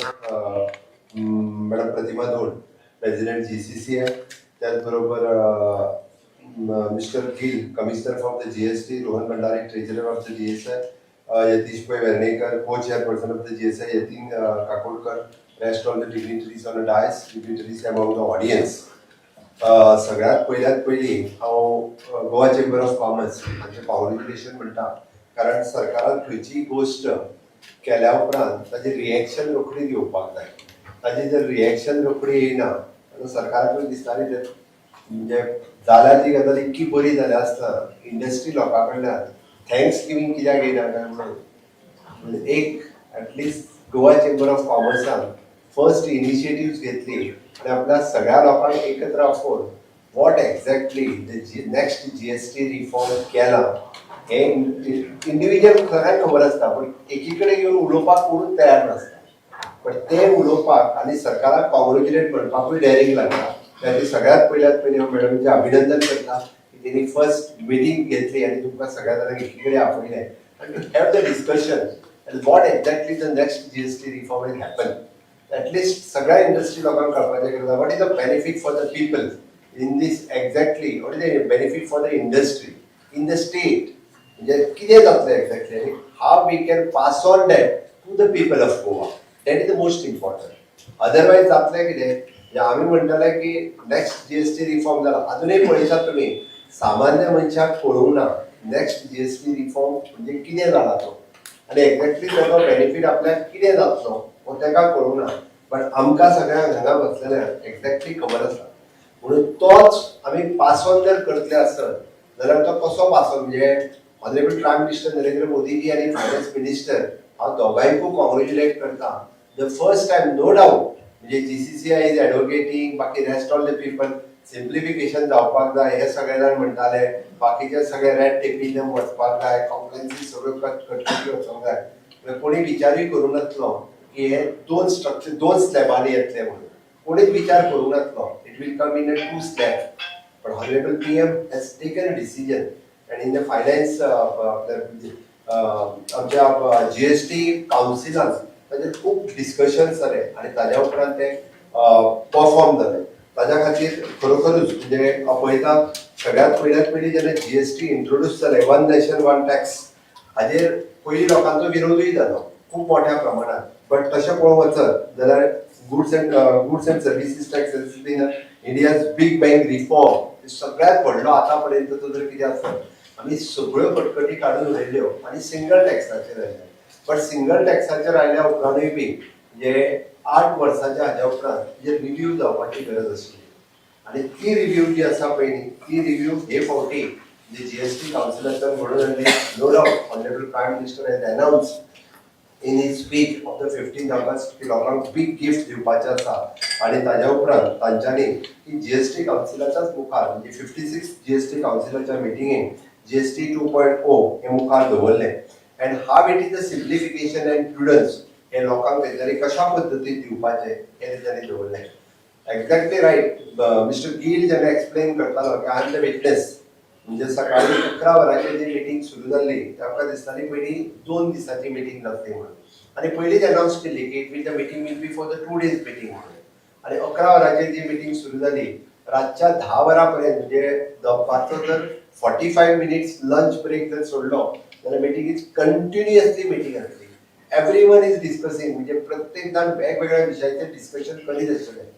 Madam प्रतिमा धोड president GCC आहे. त्याचबरोबर mister Gill commissioner from the GST, Rohan Bhandari treasurer of the GSI, Yatish भाई Vernekar co chairperson of the GSI, Yatin Kakodkar, rest of the dignitaries on the dais, dignitaries about the audience. सगळ्यात पहिली हांव Goa chamber of commerce हांचे congratulation म्हणटा, कारण सरकारान खंयची गोष्ट केल्या उपरांत ताजी रिएक्शन रोखडी येवपाक जाय. ताजी जर रिएक्शन रोखडी येयना जाल्यार सरकाराक दिसता न्ही ते म्हणजे जाल्यार ती गजाल इतकी बरी जाल्या आसता इंडस्ट्री लोकां कडल्यान थँक्स गिवींग कित्याक येयना काय म्हणून एक ऍटलिस्ट गोवा चेंबर ऑफ कॉमर्सान फर्स्ट इनिशिएटिव्ह घेतली आणि आपल्या सगळ्या लोकांक एकत्र आफोन what exactly next GST reform केला हे इंडिव्हिज्युअल खऱ्याक खबर आसता, पण एकीकडे येवन उलोवपाक कोणूच तयार नासता. पण ते उलोवपाक आनी सरकाराक कॉंग्रॅच्युलेट म्हणपाकूय डेरिंग लागता. त्याची सगळ्यात पयली हांव मॅडमचें अभिनंदन करता की तेणी फर्स्ट मिटींग घेतली आनी तुमकां सगळ्या जाणांक एकीकडे आपयलें आनी to have the discussion what exactly the next GST reform will happen. At least सगळ्या इंडस्ट्री लोकांक कळपाचें गरज what is the benefit for the people in this exactly what is the benefit for the industry in the state, म्हणजे कितें जातलें exactly आनी how we can pass on that to the people of Goa. That is the most important. Otherwise जातलें कितें आमी म्हणटले की next GST reform जाला, अजूनही पळयतात तुमी सामान्य मनशाक कळूंक ना नेक्स्ट जीएसटी रिफॉर्म म्हणजे कितें जाला तो आनी एक्झॅक्टली ताचो बेनिफीट आपल्याक कितें जातलो हो ताका कळूंक ना. पण आमकां सगळ्यांक हांगा बसलेल्यांक एक्झॅक्टली खबर आसा. म्हणून तोच आमी पास ऑन जर करतले आसत जाल्यार तो कसो पास ऑन म्हणजे honourable prime minister Narendra Modiji आनी फायनान्स मिनिस्टर हांव दोगांयकूय कॉंग्रॅच्युलेट करता. The first time no doubt म्हणजे जीसीसीआय इज एडवोकेटिंग बाकी rest of the people simplification जावपाक जाय हे सगळे जाण म्हणटाले, बाकीचे सगळे रेड टेपीन वचपाक जाय, कॉम्प्लायन्सी सगळ्यो कटकटी वचोंक जाय. कोणी विचारूय करूं नासलो की हे दोन स्लॅबांनी येतले म्हणून. कोणीच विचार करूं नासलो it will come in a 2 slab. पण honourable PM has taken a decision and in the finance आमच्या जीएसटी काउन्सिलान ताजे खूब डिस्कशन्स जाले आनी ताज्या उपरांत ते परफॉर्म जाले. ताज्या खातीर खरोखरूच म्हणजे पळयता सगळ्यात पयली जेन्ना जीएसटी इंट्रोड्यूस जाले वन नेशन वन टॅक्स हाजेर पयलीं लोकांचो विरोधूय जालो खूब मोठ्या प्रमाणात. बट तशें पळोवंक वचत जाल्यार goods and services tax been India's big bang reform सगळ्यात व्हडलो आतां पर्यंतचो जर कितें आसत आमी सगळ्यो कटकटी काडून उडयल्यो आनी सिंगल टॅक्साचेर आयले. बट सिंगल टॅक्साचेर आयल्या उपरांतूय बी म्हणजे 8 वर्सांच्या हाज्या उपरांत जे रिव्ह्यू जावपाची गरज आशिल्ली आनी ती रिव्ह्यू जी आसा पळय न्ही ती रिव्ह्यू हे फावटी जे जीएसटी काउन्सिलाच्यान म्हणून आनी no doubt honourable prime minister has announce in his speech of the 15th August की लोकांक बिग गिफ्ट दिवपाचें आसा आनी ताज्या उपरांत तांच्यांनी की जीएसटी काउन्सिलाच्याच मुखार म्हणजे 56 जीएसटी काउन्सिलाच्या मिटिंगेक जीएसटी 2.0 हे मुखार दवरले. And how it is the simplification and prudence हे लोकांक तेंच्यांनी कशा पद्दतीन दिवपाचें हे तेंच्यांनी दवरलें. Exactly right. मिस्टर गिल जेन्ना एक्सप्लेन करतालो की आय एम द विटनेस म्हणजे सकाळी 11 वरांचेर जी मिटींग सुरू जाल्ली ताका दिसताली पयलीं 2 दिसांची मिटींग जातली म्हणून आनी पयलींच अनाउन्स केल्ली की it will the meeting will be for the 2 days meeting म्हणून. आनी 11 वरांचेर जी मिटींग सुरू जाली रातच्या 10 वरां पर्यंत म्हणजे दनपारचो जर 45 मिनिट्स लंच ब्रेक जर सोडलो जाल्यार मिटींग इज कंटिन्युअसली मिटींग आसली. एवरीवन इज डिस्कसिंग म्हणजे प्रत्येक जाण वेगवेगळ्या विशयाचेर डिस्कशन करीत आसतले.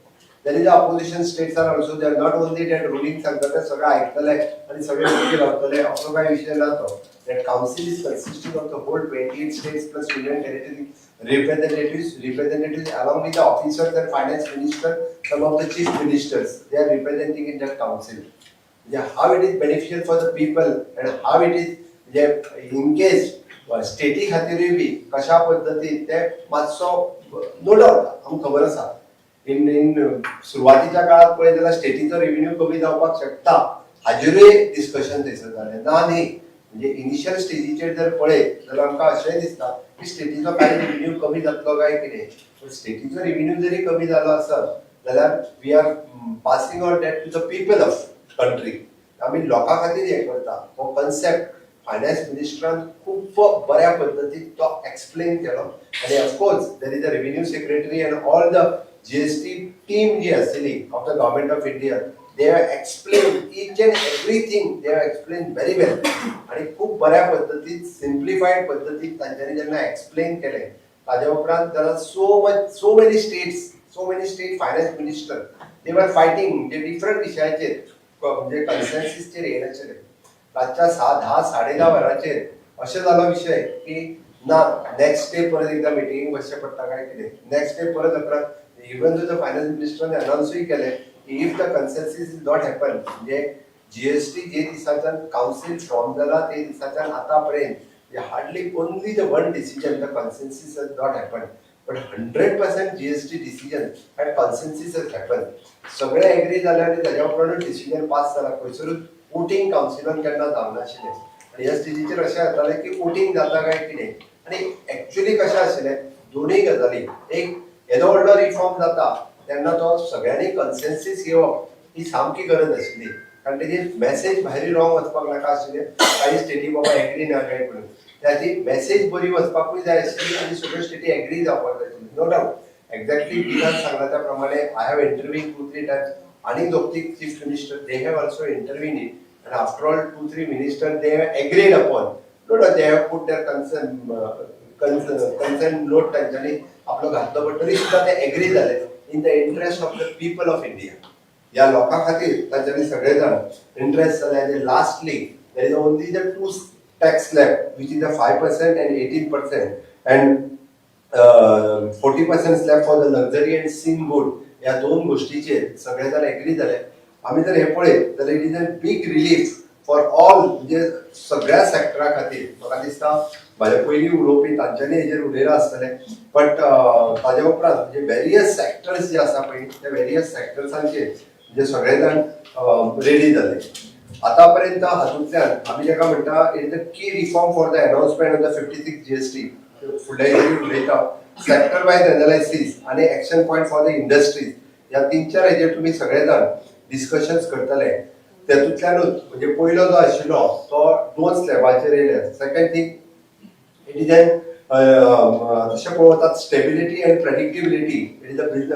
There is opposition states are also there. Not only that ruling सांगता ते सगळं ऐकतले आणि सगळे मागे लावतले असो काही विषय ना तो. That council is consisting of the whole 28 states plus union territory representatives along with the officers and finance minister, some of the chief ministers. They are representing in that council. How it is beneficial for the people and how it is in case स्टेटी खातीरूय बी कशा पद्दतीन ते मातसो no doubt आमकां खबर आसा in सुरवातीच्या काळात पळय जाल्यार स्टेटीचो रेव्हेन्यू कमी जावपाक शकता हाजेरूय डिस्कशन थंयसर जालें ना न्ही. म्हणजे इनिशियल स्टेजीचेर जर पळयत जाल्यार आमकां अशेंय दिसता की स्टेटीचो कांय रेव्हेन्यू कमी जातलो काय कितें. पूण स्टेटीचो रेव्हेन्यू जरी कमी जालो आसत जाल्यार we are passing on that to the people of country. आमी लोकां खातीर हें करता हो कन्सेप्ट फायनान्स मिनिस्टरान खूप बऱ्या पद्धतीन तो एक्सप्लेन केलो आणि of course there is a revenue secretary and all the GST team जी आसली of the government of India they have explained each and everything, they have explained very well आणि खूप बऱ्या पद्धतीत सिम्प्लिफाईड पद्धतीत त्यांनी ज्यांना एक्सप्लेन केले ताज्या उपरांत त्याला so many state finance minister they were fighting म्हणजे डिफरंट विशयाचेर म्हणजे कन्सेन्सिसचेर येयनाशिल्ले रातच्या 10:30 वरांचेर अशें जालो विषय की ना नेक्स्ट डे परत एकदा मिटिंग बसचें पडटा काय कितें नेक्स्ट डे परत अकरांक इवन द फायनान्स मिनिस्टरान अनाउन्सूय केलें if the consensus is not happen म्हणजे जीएसटी जे दिसाच्यान काउन्सिल फॉर्म जाला ते दिसाच्यान आतापर्यंत hardly only the one decision the consensus has not happened but 100% GST decision and consensus has happened सगळे एग्री जाले आणि त्याच्या उपरांत डिसिजन पास जाला खंयसरूच वोटिंग काउन्सिलान केन्ना जावनाशिल्लें आणि ह्या स्टेजीचेर अशें जातालें की वोटिंग जाता काय कितें आणि एक्चुअली कशें आशिल्लें दोनूय गजाली एक येदो व्हडलो रिफॉर्म जाता तेन्ना तो सगळ्यांनी कन्सेन्सीस घेवप ही सामकी गरज आशिल्ली कारण तेजी मेसेज भायर रॉंग वचपाक नाका आशिल्लें काही स्टेटी बाबा एग्री ना काय म्हणून त्याची मेसेज बरी वचपाकूय जाय आशिल्ली आनी सगळ्यो स्टेटी एग्री जावपाक जाय आशिल्ली नो डाउट एक्झॅक्टली गिलान सांगला त्या प्रमाणे आय हॅव इंटरव्यूड 2-3 टाइम्स आणि दोग-तीग chief minister they have also interviewed and after all 2-3 ministers they have agreed upon no they have put their consent note त्यांनी आपलं घातलं पण तरी सुद्धा ते एग्री झाले in the interest of the people of India. या लोकां खातीर तांच्यानी सगळे जाण इंटरेस्ट जाले आणि lastly there is only the two tax slab which is the 5% and 18% and 40% slab for the luxury and sin good या दोन गोष्टीचेर सगळे जाण एग्री जाले आम्ही जर हे पळयत जाल्यार it is a big relief for all म्हणजे सगळ्या सेक्टरा खातीर म्हाका दिसता माझ्या पयलीं उलोवपी तांच्यांनी हेजेर उलयलां आसतलें बट ताज्या उपरांत म्हणजे वेरियस सेक्टर्स जे आसा पळय त्या वेरियस सेक्टर्सांचेर म्हणजे सगळे जाण रेडी जाले आता पर्यंत हातूंतल्यान आमी जेका म्हणटा it is the key reform for the announcement of the 56 GST फुडल्या हेजेर उलयता सेक्टर वायज एनालायसीस आनी action point for the industries ह्या 3-4 हेजेर तुमी सगळे जाण डिस्कशन्स करतले तेतूंतल्यानूच म्हणजे पयलो जो आशिल्लो तो 2 स्लॅबाचेर येयले second thing it is an तशें पळोवतात stability and predictability it is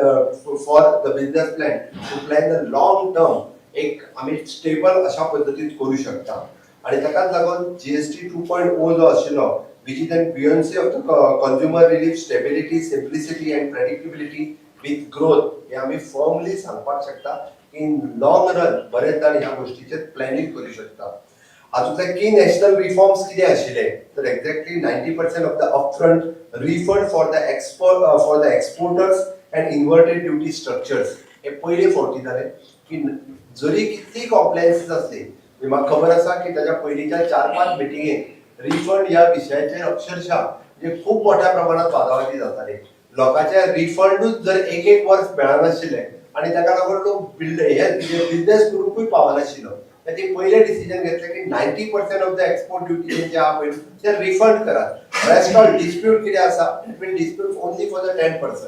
for the business plan to plan the long term एक आमी स्टेबल अशा पद्दतीन करू शकता आणि ताकाच लागून जीएसटी 2.0 जो आशिल्लो which is an buoyancy of the consumer relief stability simplicity and predictability with growth हे आमी फर्मली सांगपाक शकता इन लॉंग रन बरेच जाण ह्या गोष्टीचेर प्लॅनिंग करू शकता हातूंतले की नॅशनल रिफॉर्म्स कितें आशिल्ले तर exactly 90% of the upfront refund for the exporters and inverted duty structures हे पयले फावटी जाले की जरी कितली कॉम्प्लायन्सीस असली म्हाका खबर आसा की ताच्या पयलींच्या 4-5 मिटिंगेक रिफंड ह्या विशयाचेर अक्षरशः म्हणजे खूप मोठ्या प्रमाणात वादावादी जाताली लोकांच्या रिफंडूच जर एक वर्स मेळनाशिल्ले आणि ताका लागून लोक बिझनेस करूंकूय पावनाशिल्लो ते पयले डिसिजन घेतले की 90% ऑफ द एक्सपोर्ट ड्युटी जे आहा पळय ते रिफंड करात रेस्ट ऑल डिस्प्यूट कितें आसा it will dispute only for the 10%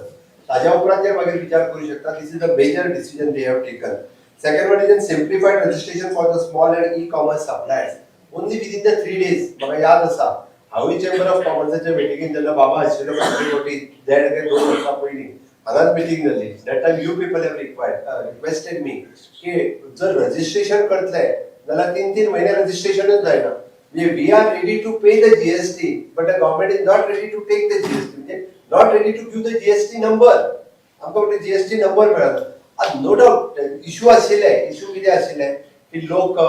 ताज्या उपरांत जे मागीर विचार करू शकता this is the major decision they have taken second one is an simplified registration for the small and e-commerce suppliers only within the 3 days म्हाका याद आसा हांवूय चेंबर ऑफ कॉमर्साच्या मिटिंगेन जेन्ना बाबा आशिल्लो फाटली देड 2 वर्सां पयलीं हांगाच मिटिंग जाली that time you people have requested मी की जर रजिस्ट्रेशन करतले जाल्यार 3-3 महिने रजिस्ट्रेशनच जायना म्हणजे we are ready to pay the GST but the government is not ready to take the GST म्हणजे not ready to give the GST number आमकां म्हणजे जीएसटी नंबर मेळना आज नो डाउट इशू आशिल्ले इशू कितें आशिल्ले की लोक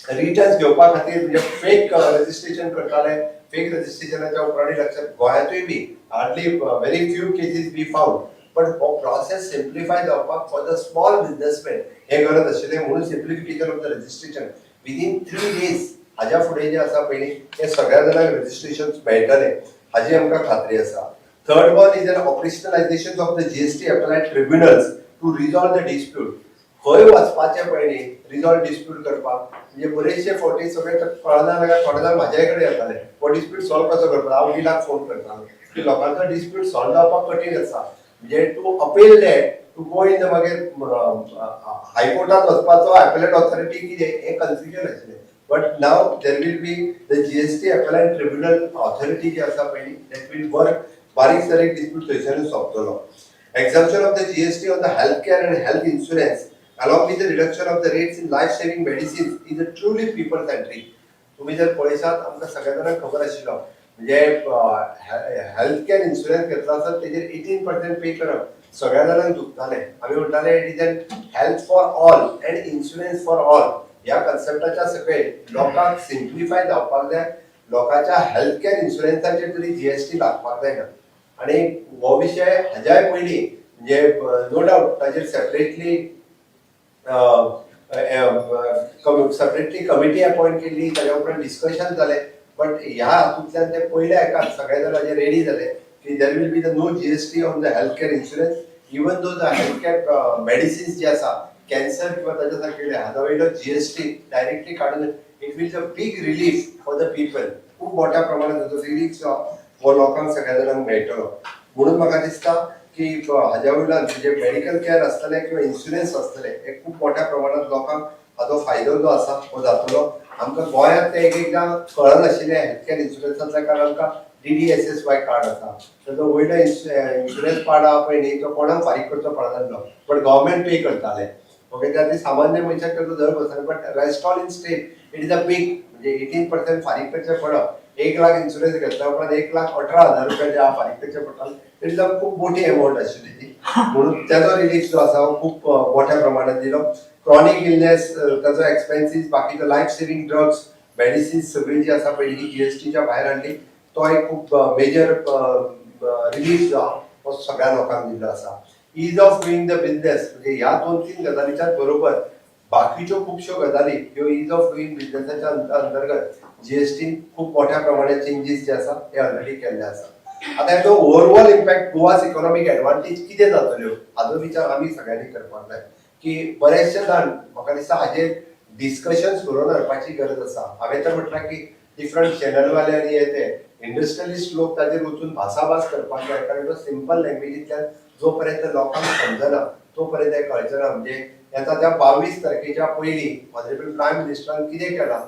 रिटर्न्स घेवपा खातीर म्हणजे फेक रजिस्ट्रेशन करताले फेक रजिस्ट्रेशनाच्या उपरांत लक्षात गोंयांतूय be hardly very few cases be found पण हो प्रोसेस सिम्प्लिफाय जावपाक फॉर द स्मॉल बिझनेसमॅन हे गरज आशिल्लें म्हणून simplification of the registration within 3 days हाज्या फुडें जे आसा पळय हे सगळ्या जाणांक रजिस्ट्रेशन मेळटले हाजी आमकां खात्री आसा third one is an operationalisation of the GST applied tribunals to resolve the dispute खंय वचपाचें पयलीं रिझॉल्व डिस्प्यूट करपाक म्हणजे बरेचशे फावटी सगळे कळना जाल्यार थोडे जाण म्हाजे कडेन येताले हो डिस्प्यूट सॉल्व कसो करपाक हांव विलाक फोन करतालो की लोकांचो डिस्प्यूट सॉल्व जावपाक कठीण आसा म्हणजे to appeal that to go in the मागीर हायकोर्टात वचपाचो एपेलेट ऑथॉरिटी कितें हें कन्फ्युजन आशिल्लें But now there will be the GST Appellate Tribunal Authority जी आसा पयली that will work बारीक सारीक dispute थंयसरूच सोंपतलो. Exemption of the GST on the healthcare and health insurance along with the reduction of the rates in life-saving medicines is a truly people-centric. तुम्ही जर पळयशात आमकां सगळ्या जाणांक खबर आशिल्लो म्हणजे हेल्थ केअर इन्शुरन्स घेतलो आसत तेजेर 18% पे करप सगळ्या जाणांक दुखताले. आमी म्हणटाले it is N health for all end insurance for all. ह्या कन्सेप्टाच्या सकयल लोकांक सिम्प्लिफाय जावपाक जाय. लोकांच्या हेल्थ केअर इन्शुरन्साचेर तरी जीएसटी लागपाक जायना. आणि हो विषय हाज्याय पयलीं म्हणजे नो डावट ताजेर सेपरेटली कमिटी अपॉइंट केली ताज्या उपरांत डिस्कशन जालें. बट ह्या हातूंतल्यान ते पयल्या एकाक सगळे जाण हाजेर रेडी जाले की there will be the no GST on the health care insurance even though the health care medicines जे आसा कॅन्सर किंवा ताच्या सारकेले हाजो वयलो जीएसटी डायरेक्टली काडून it will a big relief for the people. खूब मोठ्या प्रमाणात हाजो रिलीफ हो लोकांक सगळ्या जाणांक मेळटलो. म्हणून म्हाका दिसता की हाज्या वयल्यान म्हणजे मेडिकल केअर आसतले किंवा इन्शुरन्स आसतले हे खूब मोठ्या प्रमाणात लोकांक हाजो फायदो जो आसा हो जातलो. आमकां गोंयांत ते एकदां कळनाशिल्लें हेल्थ केअर इन्शुरन्सांतल्या कारण आमकां DDSSY कार्ड आसा. ताजो वयलो इन्शुरन्स कार्ड आहा पळय न्ही तो कोणाक फारीक करचो पडनासलो बट गव्हर्मेंट पे करताले. ओके त्या सामान्य मनशाक ताजो दर बसना but rest all in state it is a big म्हणजे 18% फारीक करचें पडप. 1 लाख इन्शुरन्स घेतल्या उपरांत 1,18,000 रुपया जे फारीक करचे पडटाले इट इज अ खूब मोठी अमावंट आशिल्ली ती. म्हणून त्याचो रिलीफ जो आसा खूब मोठ्या प्रमाणात दिलो. क्रॉनिक इलनेस ताजो एक्सपेन्सीस बाकीचो लायफ सेविंग ड्रग्स मेडिसिन्स सगळी जी आसा पळय ही जीएसटीच्या भायर हाडली तो एक खूब मेजर रिलीफ जो हो सगळ्या लोकांक दिल्लो आसा. Is of doing the business म्हणजे ह्या 2-3 गजालीच्या बरोबर बाकीच्यो खुबश्यो गजाली ह्यो इज ऑफ डुईंग बिझनेसाच्या अंतर्गत जीएसटी खूब मोठ्या प्रमाणात चेंजीस जे आसा ते ऑलरेडी केल्ले आसा. आता हेचो overall impact Goa's economic advantage कितें जातल्यो हाजो विचार आमी सगळ्यांनी करपाक जाय की बरेचशे जाण म्हाका दिसता हाजेर डिस्कशन्स करून हाडपाची गरज आसा. हांवें तर म्हटलां की डिफरंट चॅनलवाले आनी हे ते इंडस्ट्रियलिस्ट लोक ताजेर वचून भासाभास करपाक जाय कारण तो सिंपल लँग्वेजींतल्यान जो पर्यंत लोकांक समजना तो पर्यंत हें कळचना. म्हणजे येता त्या 22 तारखेच्या पयलीं ऑनरेबल प्रायम मिनिस्टरान कितें केलां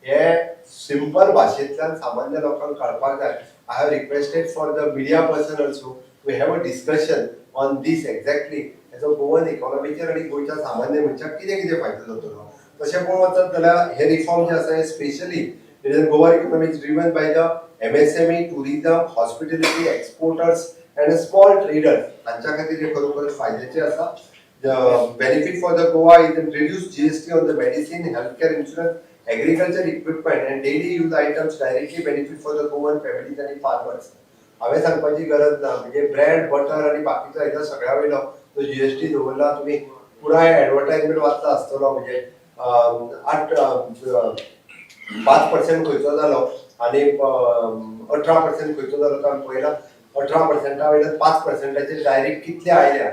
हे सिंपल भाशेंतल्यान सामान्य लोकांक कळपाक जाय. I have requested for the media person also to have a discussion on this exactly as a Goan economyचेर आणि गोंयच्या सामान्य मनशाक कितें कितें फायदो जातलो. तशें पळोवंक वचत जाल्यार हे रिफॉर्म जे आसा हे specially Goa economy is driven by the MSME, tourism, hospitality, exporters and small traders हांच्या खातीर हे खरोखर फायद्याचे आसा. The benefit for the Goa is the reduced GST on the medicine, healthcare insurance, agriculture equipment and daily use items directly benefit for the Goan families and farmers. हांवें सांगपाची गरज ना म्हणजे ब्रेड बटर आणि बाकीचो हेजो सगळ्या वयलो तो जीएसटी दवरला. तुम्ही पुराय एडवर्टायजमेंट वाचला आसतलो म्हणजे 5% खंयचो जालो आणि 18% खंयचो जालो तो आमी पळयला. 18% वयल्यान 5%चेर डायरेक्ट कितले आयल्या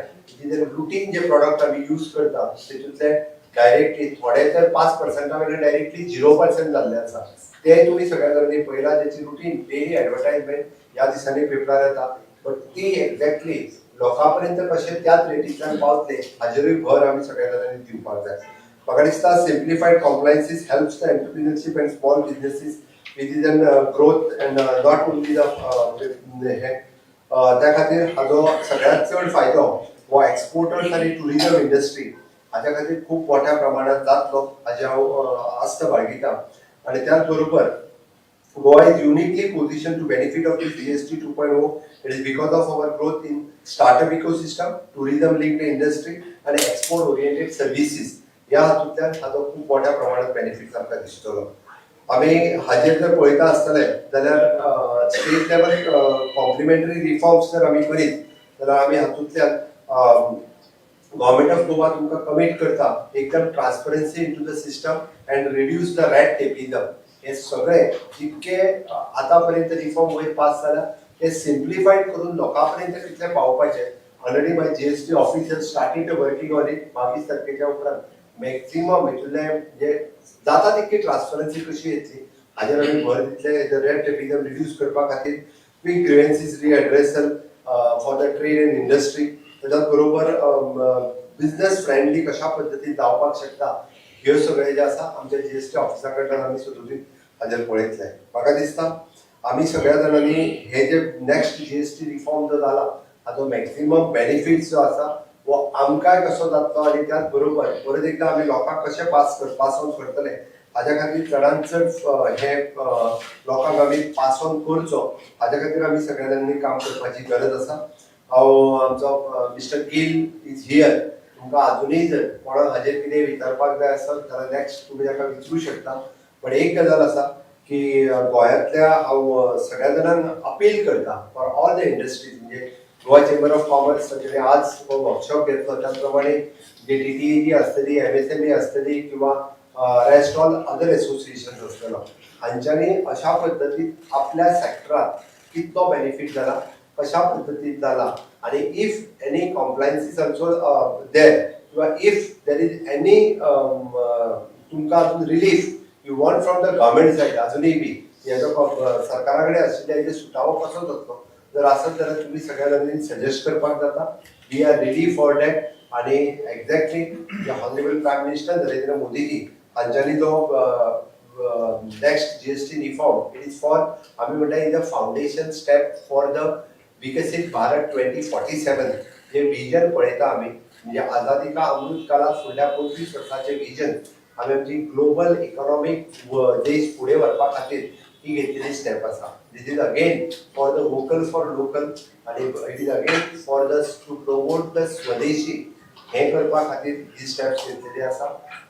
रुटीन जे प्रॉडक्ट आमी यूज करता तेतूंतले डायरेक्टली थोडे तर 5% वयल्यान डायरेक्टली 0% जाल्ले आसा. ते तुमी सगळ्या जाणांनी पळयला त्याची रुटीन डेली एडवर्टायजमेंट ह्या दिसांनी पेपरार येता बट ती एक्झॅक्टली लोकां पर्यंत कशें त्याच रेटींतल्यान पावतले हाजेरूय भर आमी सगळ्या जाणांनी दिवपाक जाय. म्हाका दिसता simplified compliances helps the entrepreneurship and small businesses with in growth and not only the हे त्या खातीर हाजो सगळ्यांत चड फायदो हो एक्सपोर्टर्स आणि टुरिझम इंडस्ट्री हाच्या खातीर खूब मोठ्या प्रमाणात जातलो हाची हांव आस्त बाळगिता. आणि त्याच बरोबर Goa is uniquely positioned to benefit of this GST 2.0. It is because of our growth in startup ecosystem, tourism linked industry and export oriented services. ह्या हातूंतल्यान हाजो खूब मोठ्या प्रमाणात बेनिफिट्स आमकां दिसतलो. आमी हाजेर जर पळयता आसतले जाल्यार स्टेट लेवल कॉम्प्लिमेंटरी रिफॉर्म्स जर आमी करीत जाल्यार आमी हातूंतल्यान गव्हर्मेंट ऑफ गोवा तुमकां कमीट करता एकदम transparency into the system and reduce the red टेपिझम. हे सगळे जितके आतापर्यंत रिफॉर्म वयर पास जाला ते सिम्प्लिफाईड करून लोकांपर्यंत कितले पावपाचे. Already my GST officer started working on it. 22 तारखेच्या उपरांत मॅक्सिमम हेतूंतले म्हणजे जाता तितकी ट्रान्सपरन्सी कशी येतली हाजेर आमी भर दितले. रेड टेपिझम रिड्यूस करपा खातीर quick grievances redressal for the trade and industry. त्याच्याच बरोबर बिझनेस फ्रेंडली कशा पद्धतीन जावपाक शकता ह्यो सगळे जे आसा आमच्या जीएसटी ऑफिसा कडल्यान आमी सदोदीत हाजेर पळयतले. म्हाका दिसता आमी सगळ्या जाणांनी हे जे नेक्स्ट जीएसटी रिफॉर्म जो जाला हाचो मॅक्सिमम बेनिफिट जो आसा वो आमकांय कसो जातलो आनी त्याच बरोबर परत एकदा आमी लोकांक कशे पास ऑन करतले हाज्या खातीर चडांत चड हे लोकांक आमी पास ऑन करचो हाज्या खातीर आमी सगळ्या जाणांनी काम करपाची गरज आसा. हांव आमचो मिस्टर गिल इज हियर. तुमकां अजुनूय जर कोणाक हाजेर कितें विचारपाक जाय आसत जाल्यार नेक्स्ट तुमी ताका विचारूं शकता. पण एक गजाल आसा की गोंयांतल्या हांव सगळ्या जाणांक अपील करता फॉर ऑल द इंडस्ट्रीज म्हणजे गोवा चेंबर ऑफ कॉमर्स आज वर्कशॉप घेतलो त्याच प्रमाणे जे DTAG आसतली MSME आसतली किंवा रेस्ट ऑल अदर एसोसिएशन आसतलो हांच्यांनी अशा पद्दतीन आपल्या सेक्टरात कितलो बेनिफीट जाला कशा पद्दतीन जाला आणि इफ एनी कॉम्प्लायन्सीस ऑल्सो देर किंवा इफ देर इज एनी तुमकां relief you want from the government said अजूनही बी हेजो सरकारा कडेन आशिल्ले हेजे सुटावो कसो जातलो जर आसत जाल्यार तुमी सगळ्या जाणांनी सजेस्ट करपाक जाता. We are ready for that आणि एक्झॅक्टली जे honourable prime minister Narendra Modiji हांच्यांनी जो next GST reform it is for आमी म्हणटा in the foundation step for the विकसित भारत 2047 जे विजन पळयता आमी म्हणजे आझादी का अमृत काळात फुडल्या 25 वर्सांचे विजन आमी आमची ग्लोबल इकॉनॉमिक देश फुडें व्हरपा खातीर ही घेतलेली स्टेप आसा. This is again for the vocal for local आणि it is again for the to promote the swadeshi हे करपा खातीर ही स्टेप्स घेतलेली आसा.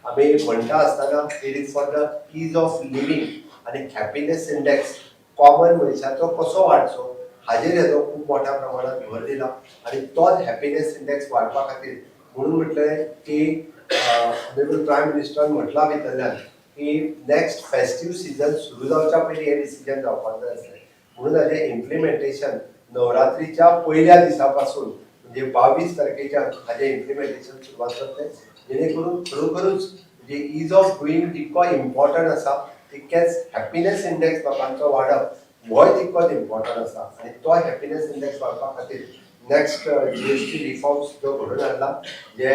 आमी म्हणटा आसतना it is for the ease of living आणि हॅपीनेस इंडेक्स कॉमन मनशाचो कसो वाडचो हाजेर हेजो खूब मोठ्या प्रमाणात भर दिला आणि तोच हॅपीनेस इंडेक्स वाडपा खातीर म्हणून म्हटलें की ऑनरेबल प्रायम मिनिस्टरान म्हटलां भितरल्यान की नेक्स्ट फेस्टीव सीजन सुरू जावच्या पयलीं हे डिसिजन जावपाक जाय आसलें म्हणून हाजें इम्प्लिमेंटेशन नवरात्रीच्या पयल्या दिसा पासून म्हणजे 22 तारखेच्या हाजें इम्प्लिमेंटेशन सुरवात जातलें जेणे करून खरोखरूच जे ईज ऑफ डुईंग जितको इम्पॉर्टंट आसा तितकेच हॅपीनेस इंडेक्स लोकांचो वाडप होय तितकोच इम्पॉर्टंट आसा आनी तो हॅपीनेस इंडेक्स वाडपा खातीर नेक्स्ट जीएसटी रिफॉर्म्स जो घडून हाडला जे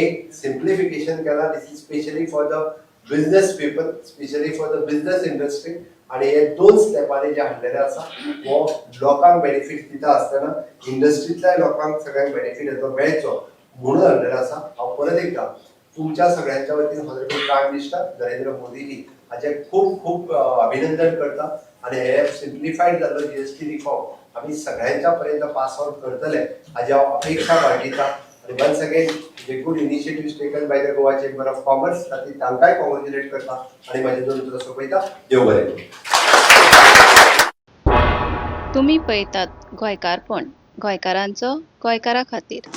एक सिम्प्लिफिकेशन केला this is specially for the business people specially for the business industry आणि हे 2 स्टेपांनी जे हाडलेले आसा वो लोकांक बेनिफीट दिता आसतना इंडस्ट्रीतल्या लोकांक सगळ्यांक बेनिफीट हेजो मेळचो म्हणून हाडलेलो आसा. हांव परत एकदा तुमच्या सगळ्यांच्या वतीन honourable prime minister Narendra Modiji हाचे खूब खूब अभिनंदन करता आणि हे सिम्प्लिफाईड जाल्लो जीएसटी रिफॉर्म आमी सगळ्यांच्या पर्यंत पास ऑन करतले हाजी हांव अपेक्षा बाळगिता. आणि वन्स अगेन जे good initiative taken by the Goa chamber of commerce तातूंत तांकांय कॉंग्रॅच्युलेट करता आणि म्हाजे दोन उतरां सोंपयता. देव बरें करूं. तुम्ही पळयतात गोंयकारपण गोंयकारांचो गोंयकारा खातीर.